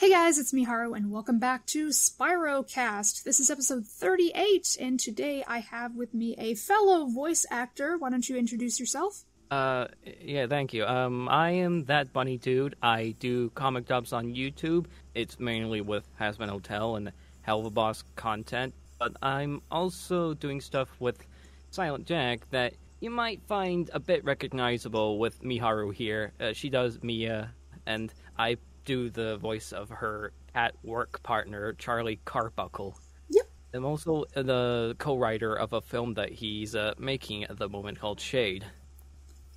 Hey guys, it's Miharu, and welcome back to SpyroCast. This is episode 38, and today I have with me a fellow voice actor. Why don't you introduce yourself? Yeah, thank you. I am ThatBunnyDude. I do comic dubs on YouTube. It's mainly with Hazbin Hotel and Hell of a Boss content, but I'm also doing stuff with Silent Jack that you might find a bit recognizable with Miharu here. She does Mia, and I do the voice of her at-work partner, Charlie Carbuckle. Yep. I'm also the co-writer of a film that he's making at the moment called Shade.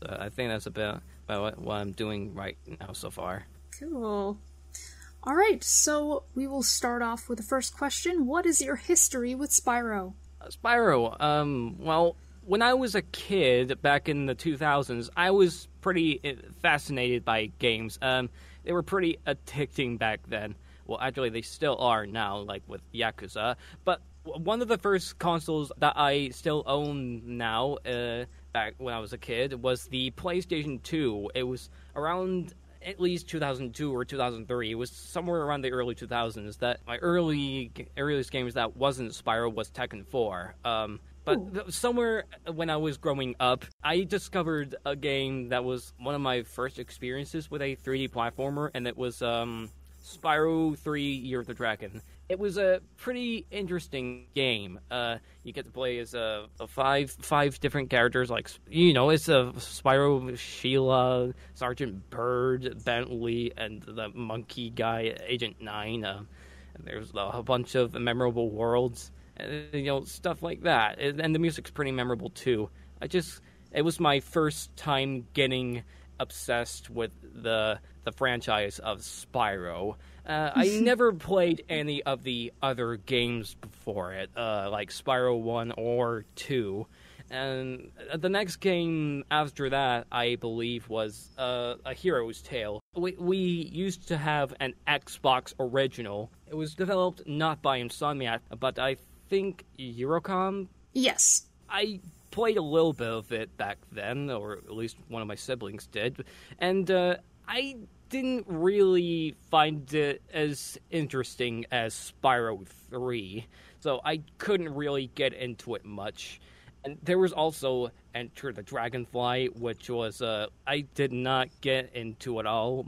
So I think that's about what I'm doing right now so far. Cool. Alright, so we will start off with the first question. What is your history with Spyro? Spyro, well, when I was a kid back in the 2000s, I was pretty fascinated by games. They were pretty addicting back then. Well, actually, they still are now, like with Yakuza. But one of the first consoles that I still own now, back when I was a kid, was the PlayStation 2. It was around at least 2002 or 2003. It was somewhere around the early 2000s. That my earliest games that wasn't Spyro was Tekken 4. But somewhere when I was growing up, I discovered a game that was one of my first experiences with a 3D platformer, and it was Spyro 3 Year of the Dragon. It was a pretty interesting game. You get to play as five different characters, like, it's a Spyro, Sheila, Sergeant Bird, Bentley, and the monkey guy, Agent 9. And there's a bunch of memorable worlds. Stuff like that. And the music's pretty memorable, too. It was my first time getting obsessed with the franchise of Spyro. I never played any of the other games before it, like Spyro 1 or 2. And the next game after that, I believe, was A Hero's Tale. We used to have an Xbox original. It was developed not by Insomniac, but I think Eurocom? Yes. I played a little bit of it back then, or at least one of my siblings did, and I didn't really find it as interesting as Spyro 3, so I couldn't really get into it much. And there was also Enter the Dragonfly, which was, I did not get into at all.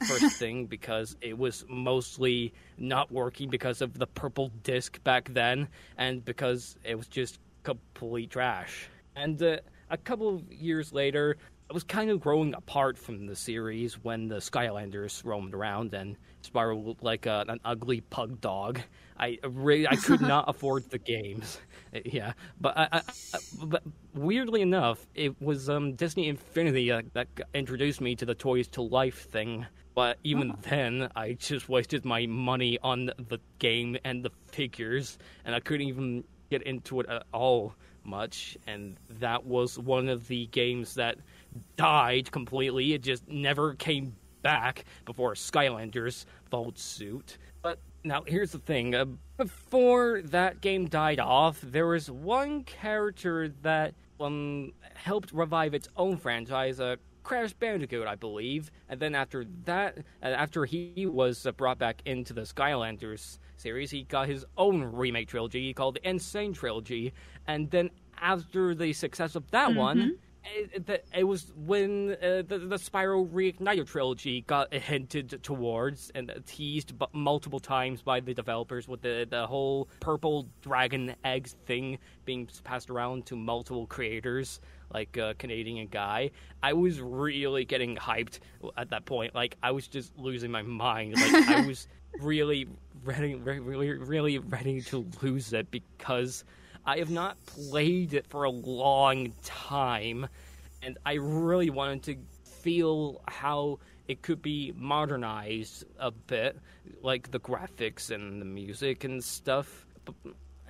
First thing, because it was mostly not working because of the purple disc back then, and because it was just complete trash. And a couple of years later, I was kind of growing apart from the series when the Skylanders roamed around and Spyro looked like an ugly pug dog. I could not afford the games. Yeah, but weirdly enough, it was Disney Infinity that introduced me to the Toys to Life thing. But even then, I just wasted my money on the game and the figures, and I couldn't even get into it at all much. And that was one of the games that died completely. It just never came back before Skylanders followed suit. But now here's the thing. Before that game died off, there was one character that helped revive its own franchise, Crash Bandicoot, I believe. And then after that, after he was brought back into the Skylanders series, he got his own remake trilogy called the Insane Trilogy. And then after the success of that one, it was when the Spyro Reignited trilogy got hinted towards and teased multiple times by the developers with the whole purple dragon eggs thing being passed around to multiple creators, like a Canadian guy. I was really getting hyped at that point. Like, I was just losing my mind. Like, I was really ready to lose it because I have not played it for a long time, and I really wanted to feel how it could be modernized a bit, like the graphics and the music and stuff.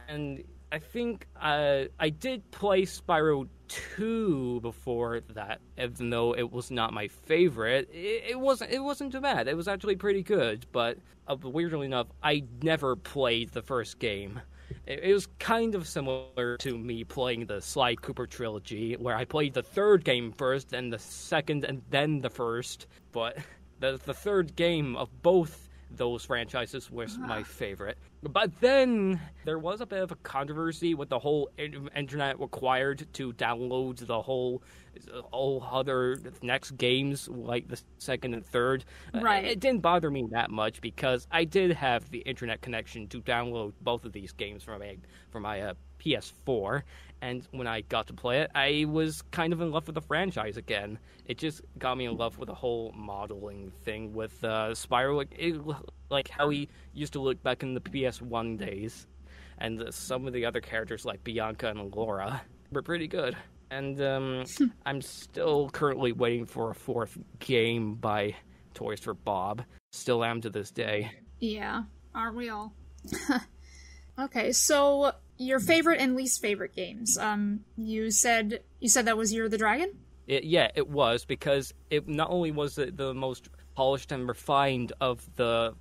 And I think I did play Spyro 2 before that, even though it was not my favorite. It wasn't too bad. It was actually pretty good, but weirdly enough, I never played the first game. It was kind of similar to me playing the Sly Cooper trilogy, where I played the third game first, then the second, and then the first. But the third game of both those franchises was my favorite. But then there was a bit of a controversy with the whole internet required to download the whole all other next games, like the second and third. Right. It didn't bother me that much because I did have the internet connection to download both of these games from my PS4, and when I got to play it, I was kind of in love with the franchise again. It just got me in love with the whole modeling thing with Spyro, like how he used to look back in the PS1 days, and some of the other characters like Bianca and Laura were pretty good. And I'm still currently waiting for a fourth game by Toys for Bob. Still am to this day. Yeah, aren't we all? Okay, so your favorite and least favorite games. You said that was Year of the Dragon? It was, because it not only was it the most polished and refined of the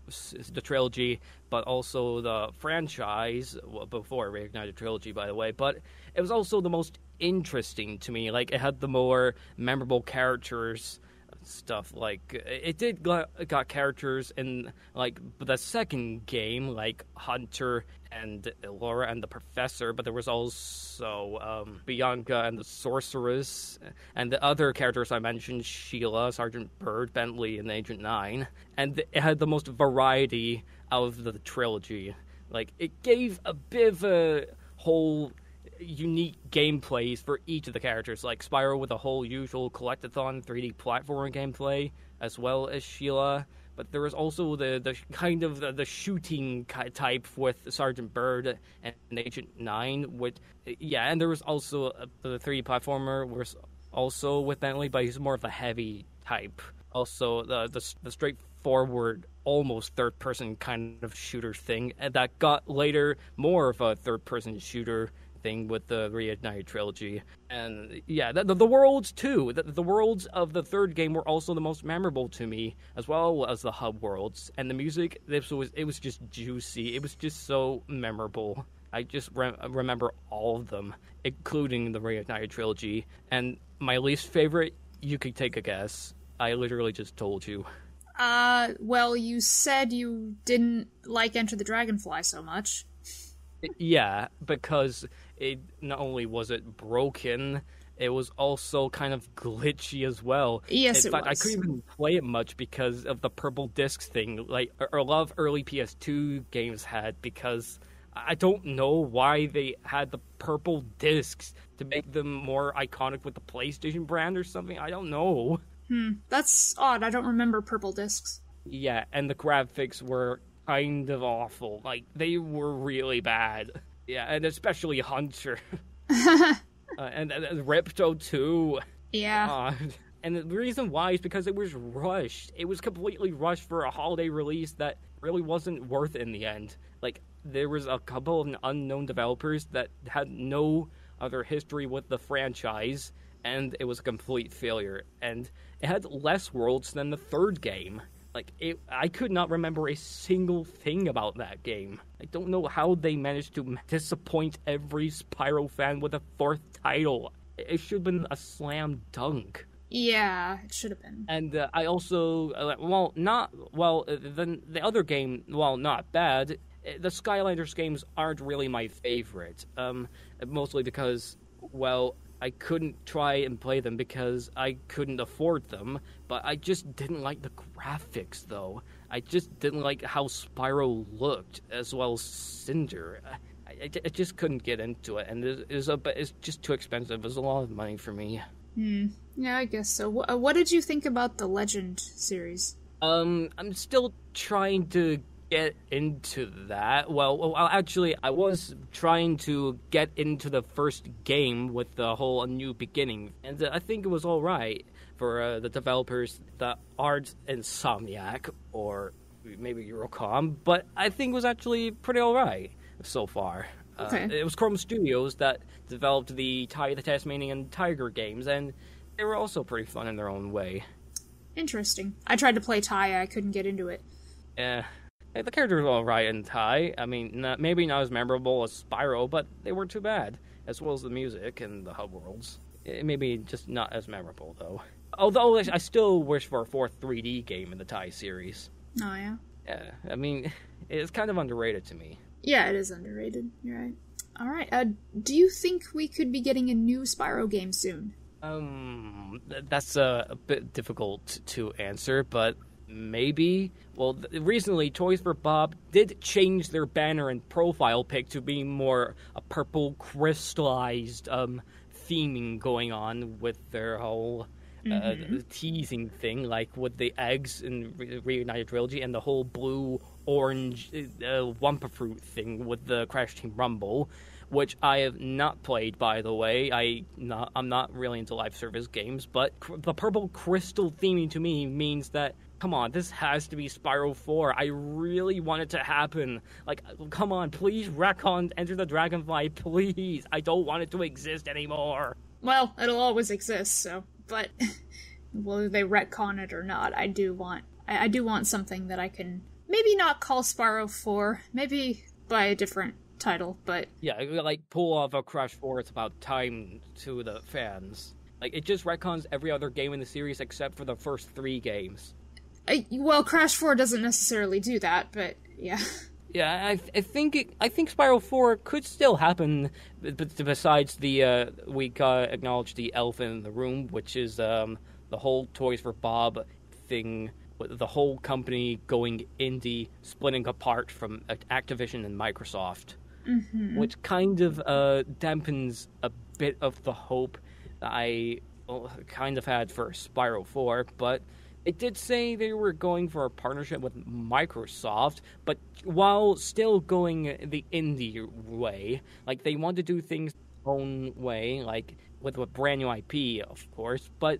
trilogy, but also the franchise, before it reignited trilogy, by the way, but it was also the most interesting to me. Like, it had the more memorable characters, stuff like it did got characters in like the second game, like Hunter and Laura and the Professor, but there was also Bianca and the Sorceress, and the other characters I mentioned, Sheila, Sergeant Bird, Bentley, and Agent 9, and it had the most variety out of the trilogy. Like, it gave a bit of a whole unique gameplays for each of the characters, like Spyro with a whole usual collectathon 3D platforming gameplay, as well as Sheila. But there was also the kind of the shooting type with Sergeant Bird and Agent 9. And there was also the 3D platformer was also with Bentley, but he's more of a heavy type. Also, the straightforward, almost third-person kind of shooter thing, and that got later more of a third-person shooter thing with the reignited trilogy. And yeah, the worlds too. The worlds of the third game were also the most memorable to me, as well as the hub worlds. And the music, it was just juicy. It was just so memorable. I just remember all of them, including the reignited trilogy. And my least favorite, you could take a guess. I literally just told you. Well, you said you didn't like Enter the Dragonfly so much. Yeah, because it not only was it broken, it was also kind of glitchy as well. Yes, in fact, I couldn't even play it much because of the purple discs thing, like a lot of early PS2 games had, because I don't know why they had the purple discs to make them more iconic with the PlayStation brand or something. I don't know. That's odd. I don't remember purple discs. Yeah, and the graphics were kind of awful. Like, they were really bad. Yeah, and especially Hunter. and Ripto, too. Yeah. And the reason why is because it was rushed. It was completely rushed for a holiday release that really wasn't worth it in the end. Like, there was a couple of unknown developers that had no other history with the franchise, and it was a complete failure. And it had less worlds than the third game. Like, I could not remember a single thing about that game. I don't know how they managed to disappoint every Spyro fan with a fourth title. It should have been a slam dunk. Yeah, it should have been. And I also, the other game, while not bad, the Skylanders games aren't really my favorite. Mostly because, well, I couldn't try and play them because I couldn't afford them, but I just didn't like the graphics, though. I just didn't like how Spyro looked, as well as Cinder. I just couldn't get into it, and it's just too expensive. It was a lot of money for me. Yeah, I guess so. What did you think about the Legend series? I'm still trying to get into that. Well, actually, I was trying to get into the first game with the whole A New Beginning, and I think it was alright for the developers that aren't Insomniac, or maybe Eurocom, but I think it was actually pretty alright so far. Okay. It was Chrome Studios that developed the Tasmanian and Tiger games, and they were also pretty fun in their own way. Interesting. I tried to play Taya, I couldn't get into it. The characters were alright in Tai. I mean, maybe not as memorable as Spyro, but they weren't too bad, as well as the music and the hub worlds. Maybe just not as memorable, though. Although I still wish for a fourth 3D game in the Tai series. Oh, yeah? Yeah, I mean, it's kind of underrated to me. Yeah, it is underrated. You're right. All right. Do you think we could be getting a new Spyro game soon? That's a bit difficult to answer, but maybe. Well, recently, Toys for Bob did change their banner and profile pic to be more a purple crystallized theming going on with their whole teasing thing, like with the eggs in Reignited Trilogy and the whole blue orange Wumpa Fruit thing with the Crash Team Rumble, which I have not played, by the way. I'm not really into live service games, but the purple crystal theming to me means that, come on, this has to be Spyro 4. I really want it to happen. Like, come on, please retcon Enter the Dragonfly, please. I don't want it to exist anymore. Well, it'll always exist, so... But whether they retcon it or not, I do want something that I can maybe not call Spyro 4, maybe by a different title, but... Yeah, like, pull off a Crash 4, it's about time to the fans. Like, it just retcons every other game in the series except for the first 3 games. Well, Crash 4 doesn't necessarily do that, but yeah. Yeah, I think Spyro 4 could still happen, but besides the we acknowledge the elephant in the room, which is the whole Toys for Bob thing, with the whole company going indie, splitting apart from Activision and Microsoft, which kind of dampens a bit of the hope that I kind of had for Spyro 4, but it did say they were going for a partnership with Microsoft, but while still going the indie way. Like, they want to do things their own way, like with a brand new IP, of course, but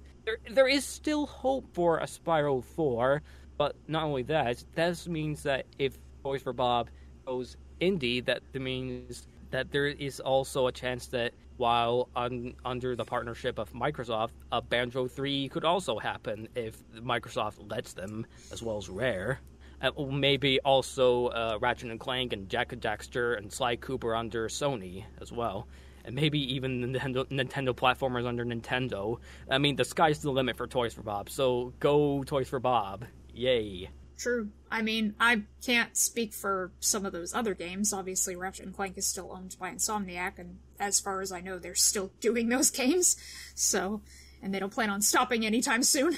there is still hope for a Spyro 4, but not only that, this means that if Toys for Bob goes indie, that means that there is also a chance that while under the partnership of Microsoft, Banjo 3 could also happen if Microsoft lets them, as well as Rare. Maybe also Ratchet and Clank and Jack and Daxter and Sly Cooper under Sony as well. And maybe even Nintendo platformers under Nintendo. I mean, the sky's the limit for Toys for Bob, so go Toys for Bob. Yay. True. I mean, I can't speak for some of those other games. Obviously, Ratchet and Clank is still owned by Insomniac, and as far as I know, they're still doing those games. So, and they don't plan on stopping anytime soon.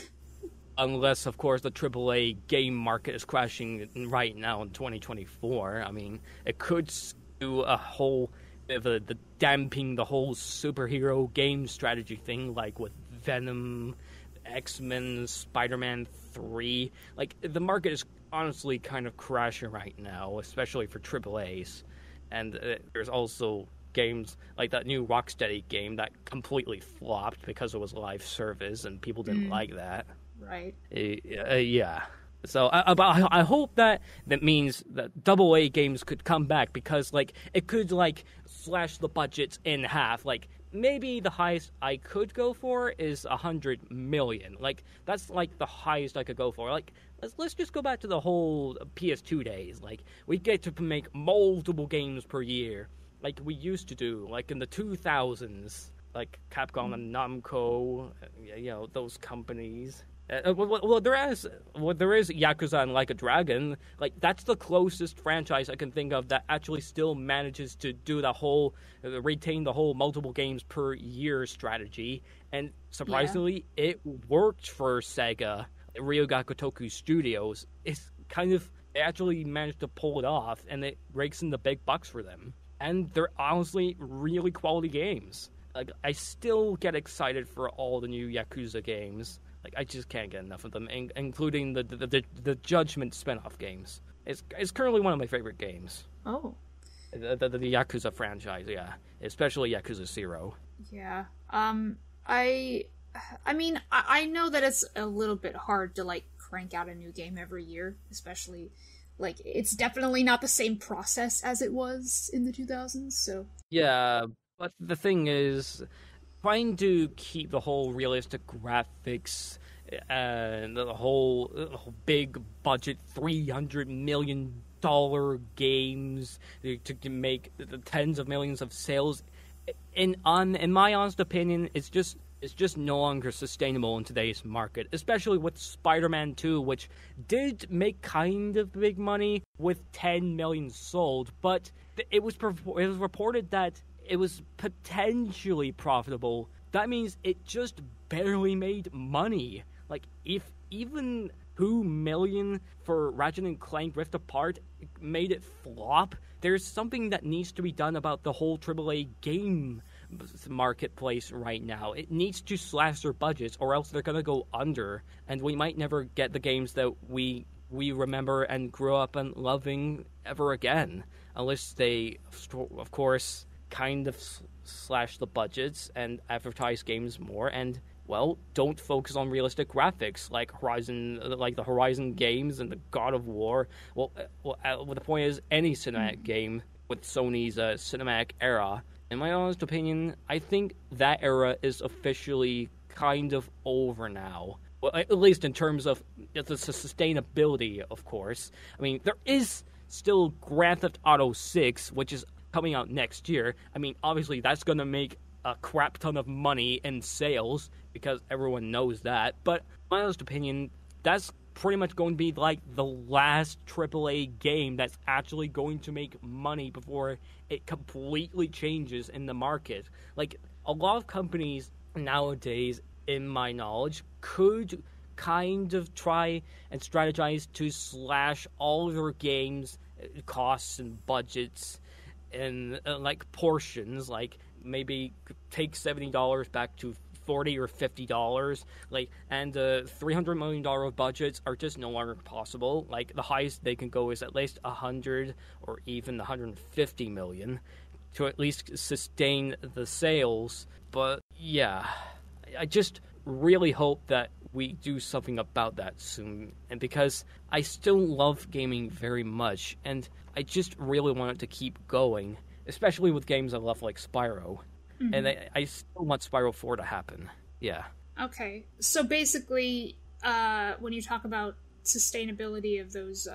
Unless, of course, the AAA game market is crashing right now in 2024. I mean, it could do a whole bit of the damping the whole superhero game strategy thing, like with Venom, X-Men, Spider-Man 3. Like, the market is honestly kind of crashing right now, especially for AAAs. And there's also games like that new Rocksteady game that completely flopped because it was live service and people didn't like that. Right. Yeah. So I hope that means that AA games could come back, because like it could like slash the budgets in half. Like, maybe the highest I could go for is 100 million. Like, that's like the highest I could go for. Like, let's just go back to the whole PS2 days. Like, we get to make multiple games per year, like we used to do, like in the 2000s, like Capcom and Namco, those companies. Well, there is Yakuza and Like a Dragon. Like, that's the closest franchise I can think of that actually still manages to do the whole, retain the whole multiple games per year strategy. And surprisingly, it worked for Sega. Ryogakutoku Studios. They actually managed to pull it off, and it rakes in the big bucks for them. And they're honestly really quality games. Like, I still get excited for all the new Yakuza games. Like, I just can't get enough of them, including the Judgment spin-off games. It's currently one of my favorite games. Oh. The Yakuza franchise, yeah. Especially Yakuza 0. Yeah. I mean, I know that it's a little bit hard to, like, crank out a new game every year, especially, like, it's definitely not the same process as it was in the 2000s, so... Yeah, but the thing is, trying to keep the whole realistic graphics and the whole big budget $300 million games to make the tens of millions of sales, in my honest opinion, it's just is just no longer sustainable in today's market, especially with Spider-Man 2, which did make kind of big money with 10 million sold, but it was reported that it was potentially profitable. That means it just barely made money. Like, if even 2 million for Ratchet and Clank Rift Apart made it flop, there's something that needs to be done about the whole AAA game marketplace right now. It needs to slash their budgets, or else they're gonna go under, and we might never get the games that we remember and grew up and loving ever again, unless they, of course, kind of slash the budgets and advertise games more, and well, don't focus on realistic graphics like the Horizon games and the God of War. Well, the point is, any cinematic game with Sony's cinematic era, in my honest opinion, I think that era is officially kind of over now. Well, at least in terms of the sustainability, of course. I mean, there is still Grand Theft Auto 6, which is coming out next year. I mean, obviously, that's going to make a crap ton of money in sales, because everyone knows that. But in my honest opinion, that's pretty much going to be like the last AAA game that's actually going to make money before it completely changes in the market. Like, a lot of companies nowadays, in my knowledge, could kind of try and strategize to slash all of their games costs and budgets in like portions, like maybe take $70 back to $40 or $50, like, and $300 million budgets are just no longer possible. Like, the highest they can go is at least 100 or even 150 million to at least sustain the sales. But yeah, I just really hope that we do something about that soon, and because I still love gaming very much, and I just really want it to keep going, especially with games I love like Spyro. Mm-hmm. And I still want Spyro 4 to happen. Yeah. Okay. So basically, when you talk about sustainability of those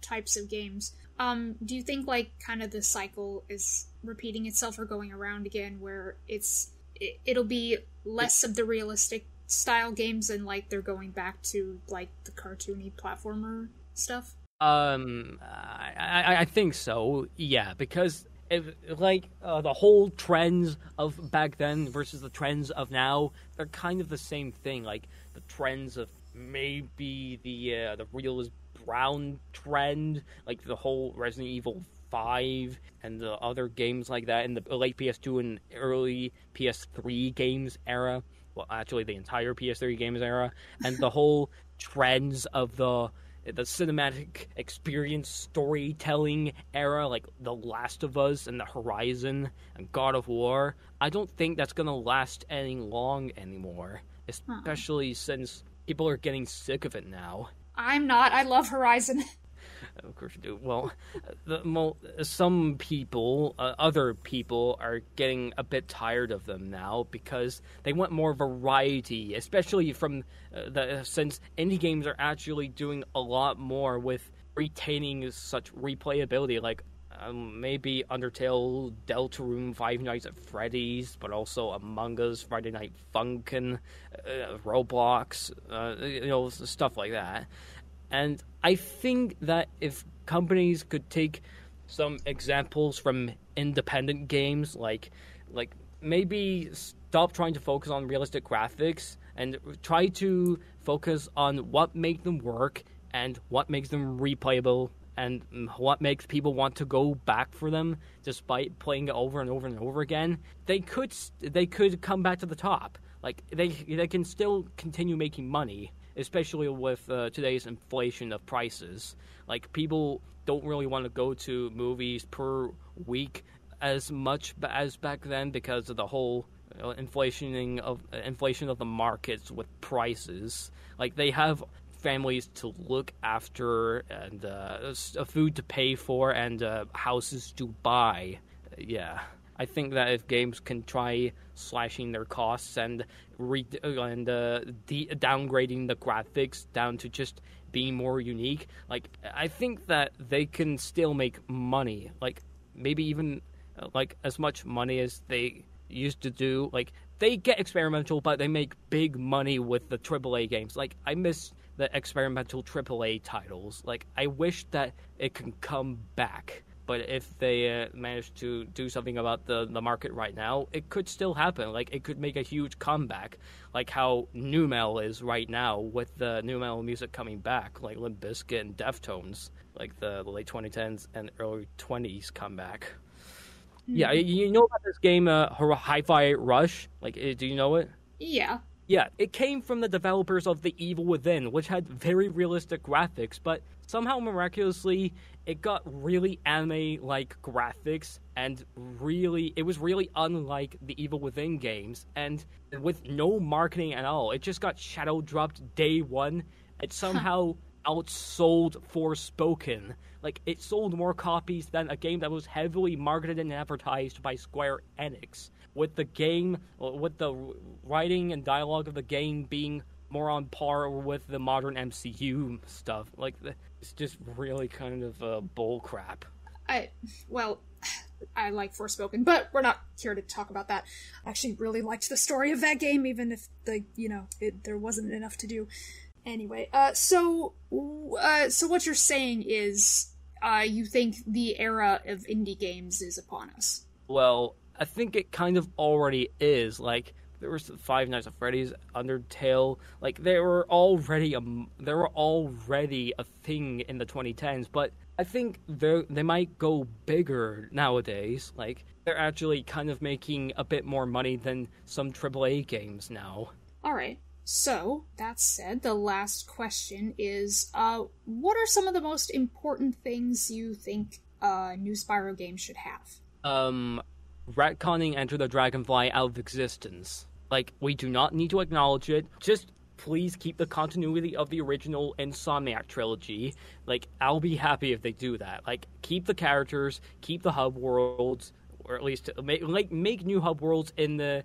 types of games, do you think like kind of the cycle is repeating itself or going around again, where it'll be less of the realistic style games and like they're going back to like the cartoony platformer stuff? I think so. Yeah, because the whole trends of back then versus the trends of now, they're kind of the same thing. Like, the trends of maybe the realist brown trend, like the whole Resident Evil 5 and the other games like that in the late PS2 and early PS3 games era. Well, actually, the entire PS3 games era, and the whole trends of the cinematic experience storytelling era, like The Last of Us and the Horizon and God of War. I don't think that's gonna last any long anymore, especially since people are getting sick of it now. I'm not. I love Horizon. Of course you do. Well, some people, other people, are getting a bit tired of them now because they want more variety, especially from since indie games are actually doing a lot more with retaining such replayability, like maybe Undertale, Deltarune, Five Nights at Freddy's, but also Among Us, Friday Night Funkin', Roblox, stuff like that. And I think that if companies could take some examples from independent games, like maybe stop trying to focus on realistic graphics and try to focus on what makes them work and what makes them replayable and what makes people want to go back for them despite playing it over and over and over again, they could come back to the top. Like, they can still continue making money, especially with today's inflation of prices. Like, people don't really want to go to movies per week as much as back then because of the whole inflation of the markets with prices. Like, they have families to look after and food to pay for and houses to buy. Yeah. I think that if games can try slashing their costs and downgrading the graphics down to just being more unique, like, I think that they can still make money. Like, maybe even like as much money as they used to do. Like, they get experimental, but they make big money with the AAA games. Like, I miss the experimental AAA titles. Like, I wish that it can come back. But if they manage to do something about the market right now, it could still happen. Like, it could make a huge comeback, like how nu metal is right now with the nu metal music coming back, like Limp Bizkit and Deftones, like the late 2010s and early 20s comeback. Yeah, you know about this game, Hi-Fi Rush? Like, do you know it? Yeah. Yeah, it came from the developers of The Evil Within, which had very realistic graphics, but somehow miraculously it got really anime-like graphics, and it was really unlike the Evil Within games, and with no marketing at all. It just got shadow dropped day one. It somehow outsold Forspoken. Like, it sold more copies than a game that was heavily marketed and advertised by Square Enix. With the writing and dialogue of the game being more on par with the modern MCU stuff. Like, it's just really kind of bull crap. I like Forspoken, but we're not here to talk about that. I actually really liked the story of that game, even if there wasn't enough to do. Anyway, so what you're saying is, you think the era of indie games is upon us? Well, I think it kind of already is. Like, there was Five Nights at Freddy's, Undertale. Like, they were already a thing in the 2010s. But I think they might go bigger nowadays. Like, they're actually kind of making a bit more money than some AAA games now. All right. So, that said, the last question is, what are some of the most important things you think a new Spyro game should have? Retconning Enter the Dragonfly out of existence. Like, we do not need to acknowledge it. Just please keep the continuity of the original Insomniac trilogy. Like, I'll be happy if they do that. Like, keep the characters, keep the hub worlds, or at least make new hub worlds in the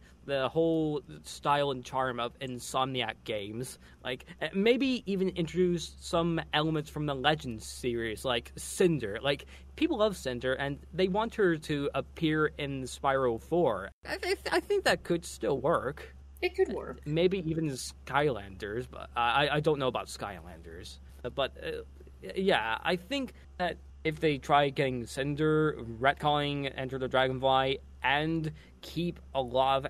whole style and charm of Insomniac games. Like, maybe even introduce some elements from the Legends series, like Cinder. Like, people love Cinder, and they want her to appear in Spyro 4. I think that could still work. It could work. Maybe even Skylanders, but I don't know about Skylanders. But yeah, I think that if they try getting Cinder, retconning Enter the Dragonfly, and keep the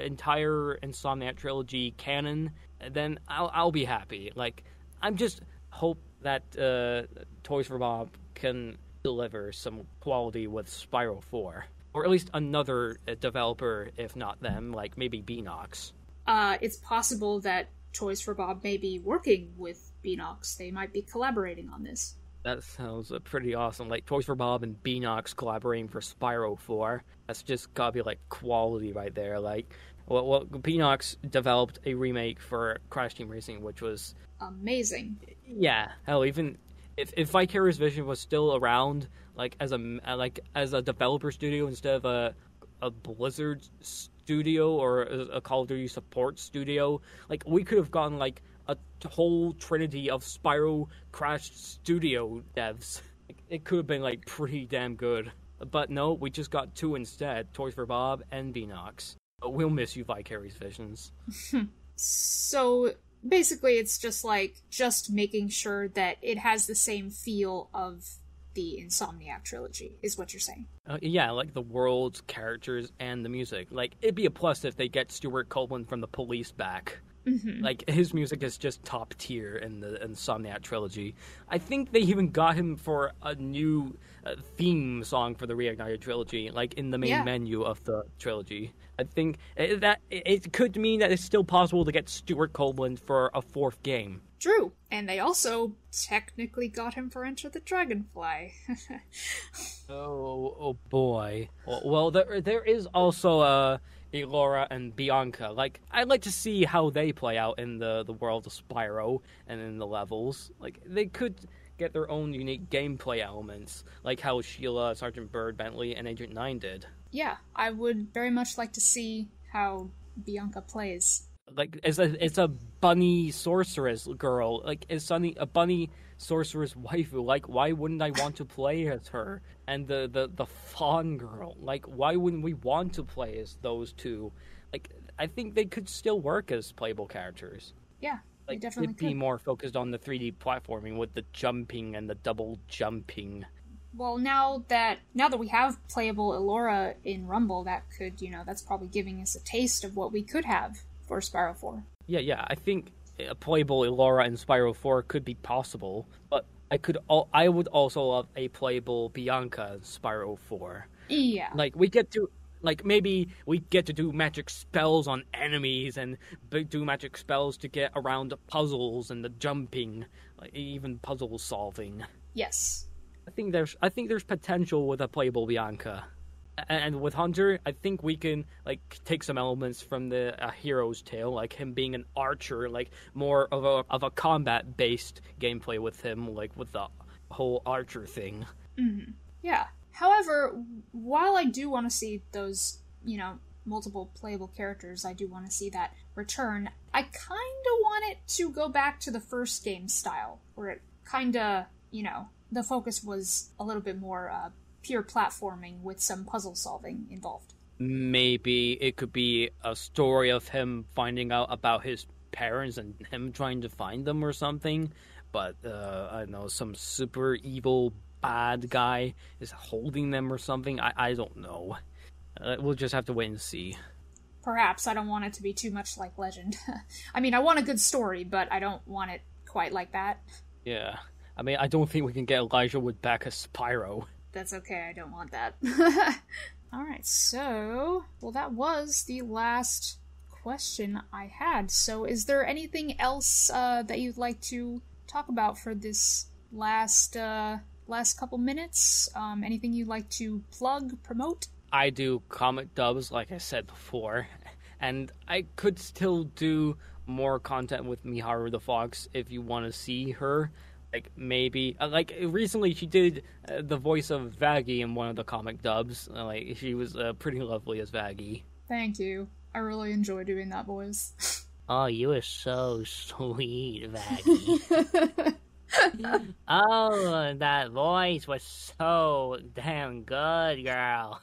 entire Insomniac trilogy canon, then I'll be happy. Like, I'm just hope that Toys for Bob can deliver some quality with Spyro 4. Or at least another developer, if not them, like maybe Beanox. It's possible that Toys for Bob may be working with Beanox. They might be collaborating on this. That sounds pretty awesome. Like, Toys for Bob and Beanox collaborating for Spyro 4. That's just gotta be, like, quality right there. Like, well, Beanox developed a remake for Crash Team Racing, which was amazing. Yeah, hell, even if Vicarious Vision was still around, like as a developer studio instead of a Blizzard studio or a Call of Duty support studio, like, we could have gotten like a whole trinity of Spyro Crash studio devs. It could have been like pretty damn good. But no, we just got two instead, Toys for Bob and Beanox. We'll miss you, Vicarious Visions. So basically it's just making sure that it has the same feel of the Insomniac trilogy, is what you're saying. Yeah, like the worlds, characters, and the music. Like, it'd be a plus if they get Stuart Copeland from the Police back. Mm-hmm. Like, his music is just top tier in the Insomniac trilogy. I think they even got him for a new theme song for the Reignited trilogy, like in the main menu of the trilogy. I think that it could mean that it's still possible to get Stuart Copeland for a fourth game. True, and they also technically got him for Enter the Dragonfly. oh boy. Well, there is also Elora and Bianca. Like, I'd like to see how they play out in the world of Spyro and in the levels. Like, they could get their own unique gameplay elements, like how Sheila, Sergeant Bird, Bentley, and Agent 9 did. Yeah, I would very much like to see how Bianca plays. Like it's a bunny sorceress girl. Like is Sunny a bunny sorceress waifu? Like why wouldn't I want to play as her? And the fawn girl. Like why wouldn't we want to play as those two? Like I think they could still work as playable characters. Yeah, they Like definitely it'd be could. more focused on the 3D platforming with the jumping and the double jumping. Well, now that we have playable Elora in Rumble, that could, that's probably giving us a taste of what we could have for Spyro 4. Yeah. I think a playable Elora in Spyro 4 could be possible, but I would also love a playable Bianca in Spyro 4. Yeah. Like maybe we get to do magic spells on enemies and do magic spells to get around the puzzles and the jumping, like even puzzle solving. Yes. I think there's potential with a playable Bianca. And with Hunter, I think we can like take some elements from the Hero's Tale, like him being an archer, like more of a combat based gameplay with him, like with the whole archer thing. Mm-hmm. Yeah. However, while I do want to see those, multiple playable characters, I do want to see that return. I kind of want it to go back to the first game style, where it kind of, the focus was a little bit more pure platforming with some puzzle solving involved. Maybe it could be a story of him finding out about his parents and him trying to find them or something. But I don't know, some super evil bad guy is holding them or something. I don't know. We'll just have to wait and see. Perhaps. I don't want it to be too much like Legend. I mean, I want a good story, but I don't want it quite like that. Yeah. I mean, I don't think we can get Elijah Wood back as Spyro. That's okay, I don't want that. Alright, so... Well, that was the last question I had. So, is there anything else that you'd like to talk about for this last couple minutes? Anything you'd like to plug, promote? I do comic dubs, like I said before, and I could still do more content with Miharu the Fox if you want to see her. Like, maybe... like, recently she did the voice of Vaggie in one of the comic dubs. Like, she was pretty lovely as Vaggie. Thank you. I really enjoy doing that voice. Oh, you are so sweet, Vaggie. Oh, that voice was so damn good, girl.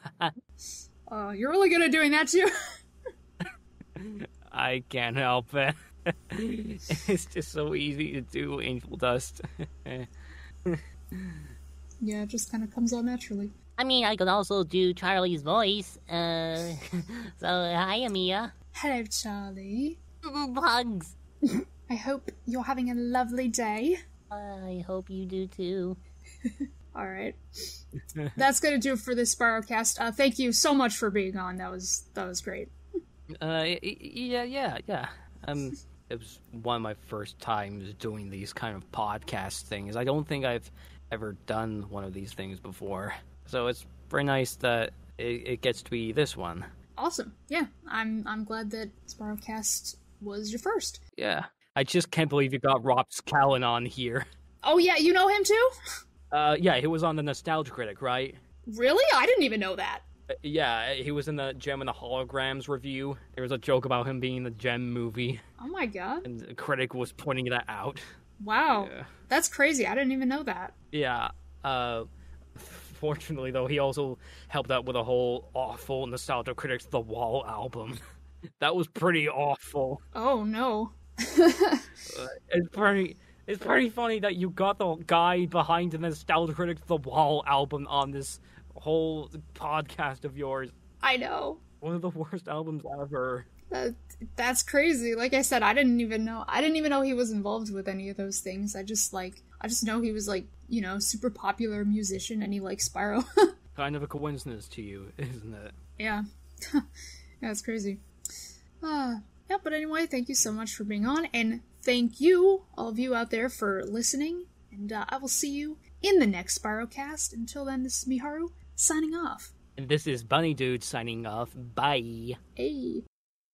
You're really good at doing that, too? I can't help it. It's just so easy to do Angel Dust. Yeah, it just kind of comes out naturally. I mean, I could also do Charlie's voice. So, hi, Amia. Hello, Charlie. Bugs. I hope you're having a lovely day. I hope you do too. Alright. That's gonna do it for this SpyroCast. Thank you so much for being on. That was great. Yeah. It was one of my first times doing these kind of podcast things. I don't think I've ever done one of these things before. So it's very nice that it gets to be this one. Awesome. Yeah, I'm glad that SpyroCast was your first. Yeah. I just can't believe you got Rob Scallon on here. Oh yeah, you know him too? Yeah, he was on the Nostalgia Critic, right? Really? I didn't even know that. Yeah, he was in the Gem and the Holograms review. There was a joke about him being in the Gem movie. Oh my god. And the critic was pointing that out. Wow. Yeah. That's crazy. I didn't even know that. Yeah. Fortunately, though, he also helped out with a whole awful Nostalgia Critics The Wall album. That was pretty awful. Oh no. It's pretty funny that you got the guy behind the Nostalgia Critics The Wall album on this whole podcast of yours. I know. One of the worst albums ever. That's crazy. Like I said, I didn't even know he was involved with any of those things. I just know he was like, super popular musician and he likes Spyro. Kind of a coincidence to you, isn't it? Yeah. Yeah, it's crazy. Yeah, but anyway, thank you so much for being on, and thank you, all of you out there, for listening, and I will see you in the next SpyroCast. Until then, this is Miharu, signing off. And this is BunnyDude signing off. Bye. Hey.